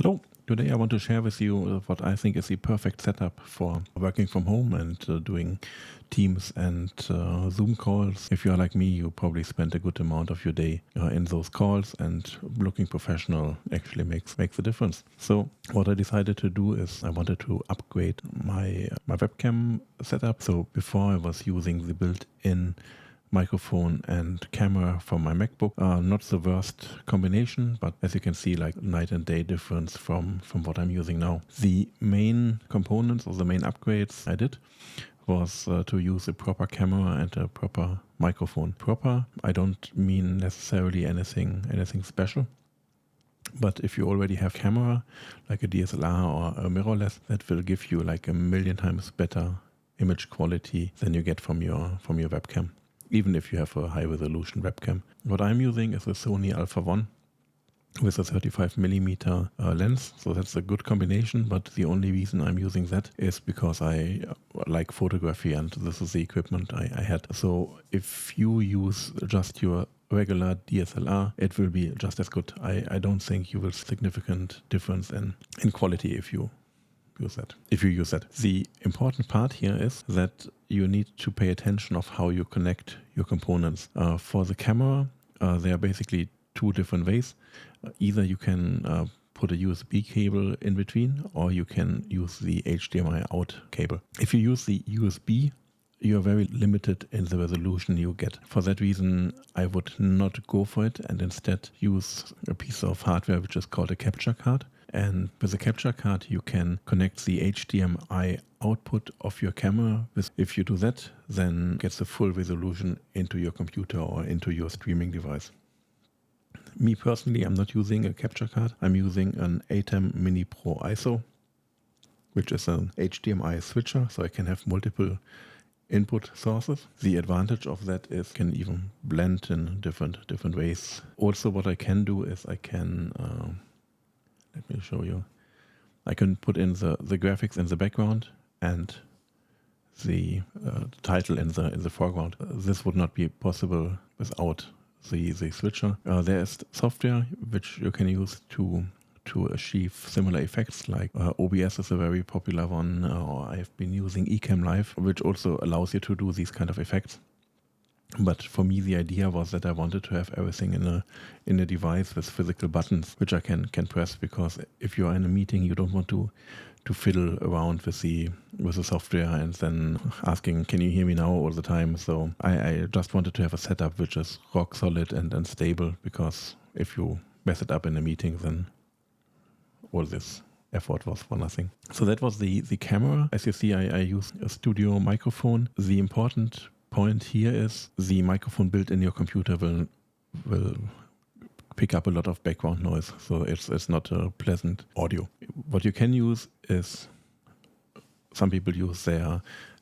Hello, today I want to share with you what I think is the perfect setup for working from home and doing Teams and Zoom calls. If you're like me, you probably spend a good amount of your day in those calls, and looking professional actually makes a difference. So what I decided to do is I wanted to upgrade my webcam setup. So before I was using the built-in microphone and camera from my MacBook. Not the worst combination, but as you can see, like night and day difference from what I'm using now. The main components or the main upgrades I did was to use a proper camera and a proper microphone. Proper, I don't mean necessarily anything special. But if you already have camera, like a DSLR or a mirrorless, that will give you like 1,000,000 times better image quality than you get from your webcam, even if you have a high resolution webcam. What I'm using is a Sony A1 with a 35mm lens, so that's a good combination, but the only reason I'm using that is because I like photography and this is the equipment I had. So if you use just your regular DSLR, it will be just as good. I don't think you will significant difference in quality if you use that. The important part here is that you need to pay attention of how you connect your components. For the camera, there are basically two different ways. Either you can put a USB cable in between, or you can use the HDMI out cable. If you use the USB, you're very limited in the resolution you get. For that reason, I would not go for it and instead use a piece of hardware which is called a capture card. And with a capture card, you can connect the HDMI output of your camera. If you do that, then it gets a full resolution into your computer or into your streaming device. Me personally, I'm not using a capture card. I'm using an Atem Mini Pro ISO, which is an HDMI switcher, so I can have multiple input sources. The advantage of that is can even blend in different ways. Also, what I can do is I can let me show you. I can put in the graphics in the background and the title in the foreground. This would not be possible without the switcher. There is software which you can use to achieve similar effects, like OBS is a very popular one, or I've been using Ecamm Live, which also allows you to do these kind of effects. But for me, the idea was that I wanted to have everything in a device with physical buttons, which I can press, because if you are in a meeting, you don't want to fiddle around with the software and then asking, can you hear me now all the time? So I just wanted to have a setup which is rock solid and stable, because if you mess it up in a meeting, then all this effort was for nothing. So that was the camera. As you see, I use a studio microphone. The important point here is the microphone built in your computer will pick up a lot of background noise, so it's not a pleasant audio. What you can use is, some people use their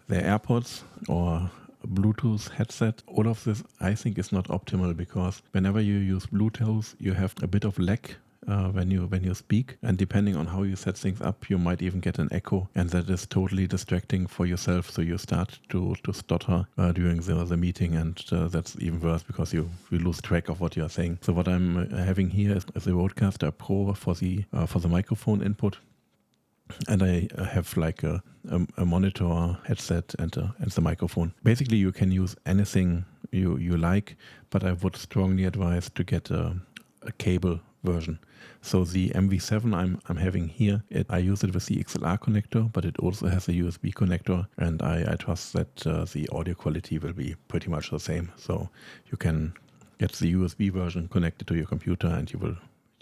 AirPods or a Bluetooth headset. All of this I think is not optimal, because whenever you use Bluetooth, you have a bit of lag when you speak, and depending on how you set things up, you might even get an echo, and that is totally distracting for yourself. So you start to stutter during the meeting, and that's even worse because you lose track of what you are saying. So what I'm having here is a Roadcaster Pro for the microphone input, and I have like a monitor, headset, and the microphone. Basically, you can use anything you like, but I would strongly advise to get a cable version. So the MV7 I'm having here, I use it with the XLR connector, but it also has a USB connector, and I trust that the audio quality will be pretty much the same. So you can get the USB version connected to your computer, and you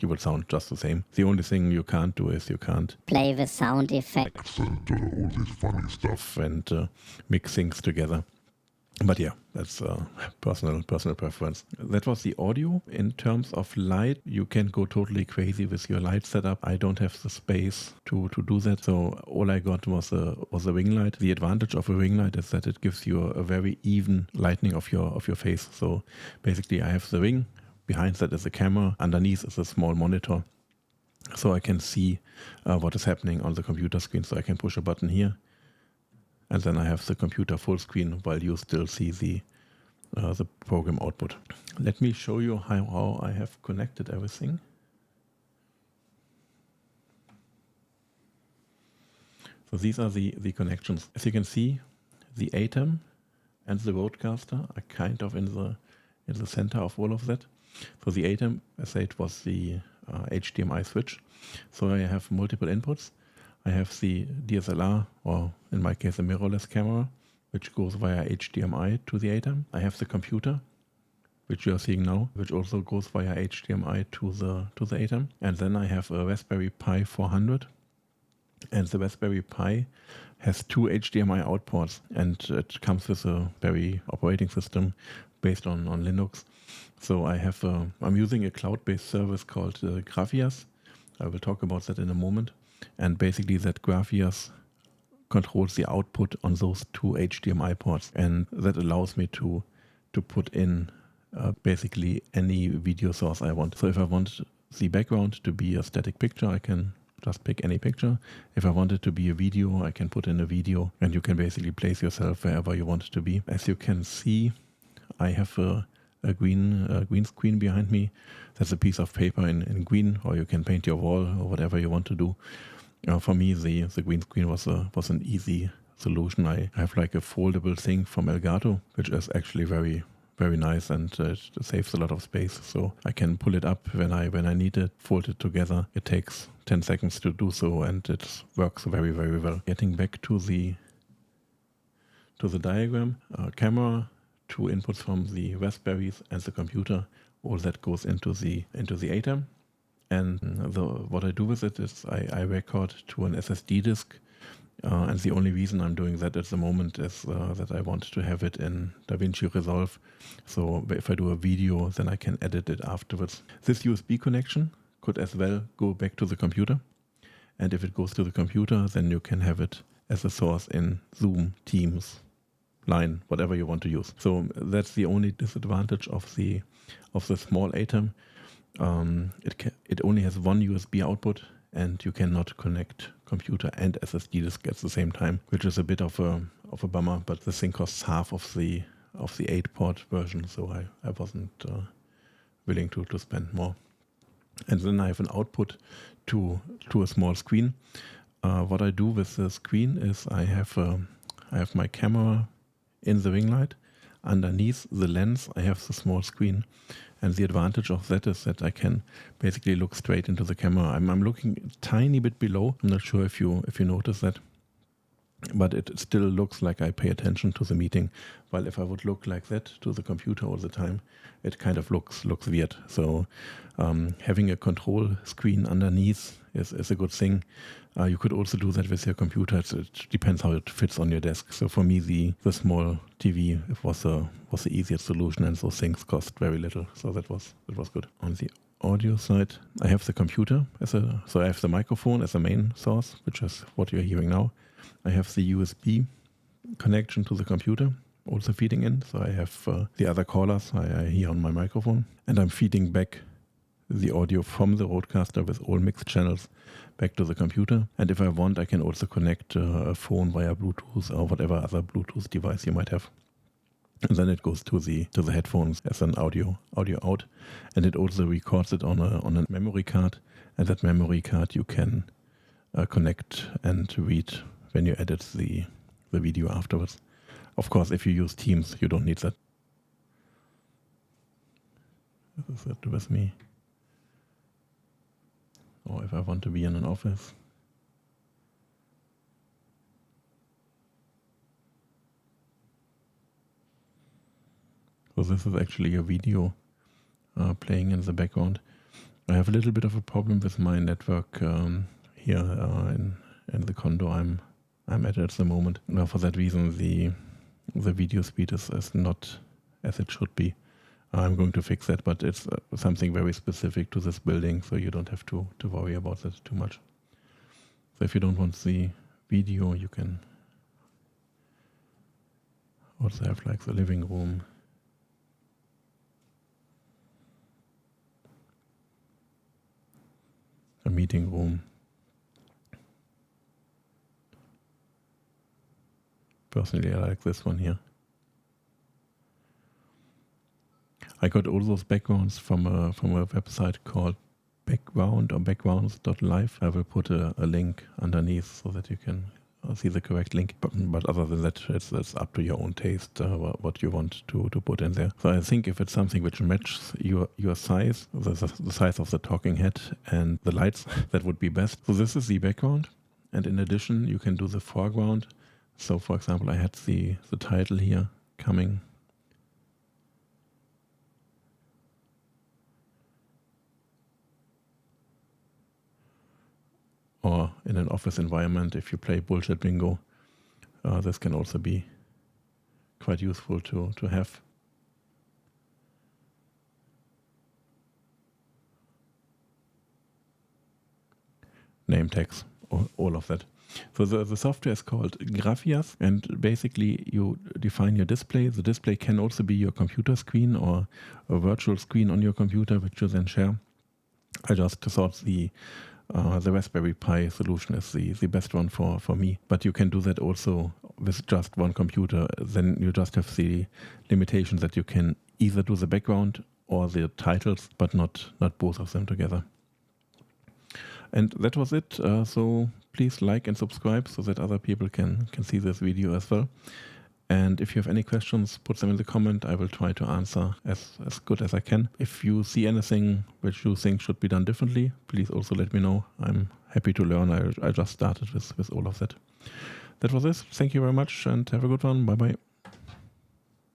will sound just the same. The only thing you can't do is you can't play with sound effects and all this funny stuff and mix things together. But yeah, that's personal preference. That was the audio. In terms of light, you can go totally crazy with your light setup. I don't have the space to do that, so all I got was a Ringlight. The advantage of a Ringlight is that it gives you a very even lighting of your face. So basically, I have the ring. Behind that is a camera. Underneath is a small monitor, so I can see what is happening on the computer screen. So I can push a button here, and then I have the computer full screen while you still see the program output. Let me show you how I have connected everything. So these are the connections. As you can see, the Atem and the Roadcaster are kind of in the center of all of that. So the Atem, as I said, was the HDMI switch. So I have multiple inputs. I have the DSLR, or in my case a mirrorless camera, which goes via HDMI to the Atem. I have the computer, which you are seeing now, which also goes via HDMI to the Atem. And then I have a Raspberry Pi 400. And the Raspberry Pi has 2 HDMI out ports, and it comes with a very operating system based on Linux. So I'm using a cloud-based service called Grafias. I will talk about that in a moment. And basically that Grafias controls the output on those 2 HDMI ports, and that allows me to put in basically any video source I want. So if I want the background to be a static picture, I can just pick any picture. If I want it to be a video, I can put in a video, and you can basically place yourself wherever you want it to be. As you can see, I have a green screen behind me. That's a piece of paper in green, or you can paint your wall or whatever you want to do. For me, the green screen was an easy solution. I have like a foldable thing from Elgato, which is actually very, very nice, and it saves a lot of space. So I can pull it up when I need it, fold it together. It takes 10 seconds to do so, and it works very, very well. Getting back to the diagram, camera, 2 inputs from the Raspberries and the computer. All that goes into the Atem. And what I do with it is I record to an SSD disk. And the only reason I'm doing that at the moment is that I want to have it in DaVinci Resolve. So if I do a video, then I can edit it afterwards. This USB connection could as well go back to the computer. And if it goes to the computer, then you can have it as a source in Zoom, Teams, Line, whatever you want to use. So that's the only disadvantage of the small Atem. It only has 1 USB output, and you cannot connect computer and SSD disk at the same time, which is a bit of a bummer. But the thing costs half of the 8-port version, so I wasn't willing to spend more. And then I have an output to a small screen. What I do with the screen is I have my camera in the Ringlight. Underneath the lens, I have the small screen. And the advantage of that is that I can basically look straight into the camera. I'm looking a tiny bit below. I'm not sure if you notice that, but it still looks like I pay attention to the meeting. While if I would look like that to the computer all the time, it kind of looks weird. So having a control screen underneath is a good thing. You could also do that with your computer. It depends how it fits on your desk. So for me, the small TV was the easiest solution, and those things cost very little. So that was good. On the audio side, I have the computer so I have the microphone as a main source, which is what you're hearing now. I have the USB connection to the computer also feeding in. So I have the other callers I hear on my microphone, and I'm feeding back the audio from the Rodecaster with all mixed channels back to the computer. And if I want, I can also connect a phone via Bluetooth or whatever other Bluetooth device you might have. And then it goes to the headphones as an audio out. And it also records it on a memory card. And that memory card you can connect and read when you edit the video afterwards. Of course, if you use Teams, you don't need that. This is it with me. Or if I want to be in an office. So this is actually a video playing in the background. I have a little bit of a problem with my network here in the condo I'm at the moment. Now, for that reason, the video speed is not as it should be. I'm going to fix that, but it's something very specific to this building, so you don't have to worry about that too much. So if you don't want the video, you can also have like the living room. A meeting room. Personally, I like this one here. I got all those backgrounds from a website called background or backgrounds.live. I will put a link underneath so that you can see the correct link. But other than that, it's up to your own taste what you want to put in there. So I think if it's something which matches your size, the size of the talking head and the lights, that would be best. So this is the background. And in addition, you can do the foreground. So for example, I had the title here coming. Or in an office environment, if you play bullshit bingo, this can also be quite useful to have. Name tags, all of that. So the software is called Grafias, and basically you define your display. The display can also be your computer screen or a virtual screen on your computer, which you then share. I just thought the Raspberry Pi solution is the best one for me. But you can do that also with just one computer. Then you just have the limitation that you can either do the background or the titles, but not both of them together. And that was it. So please like and subscribe so that other people can see this video as well. And if you have any questions, put them in the comment. I will try to answer as good as I can. If you see anything which you think should be done differently, please also let me know. I'm happy to learn. I just started with all of that. That was it. Thank you very much and have a good one. Bye-bye.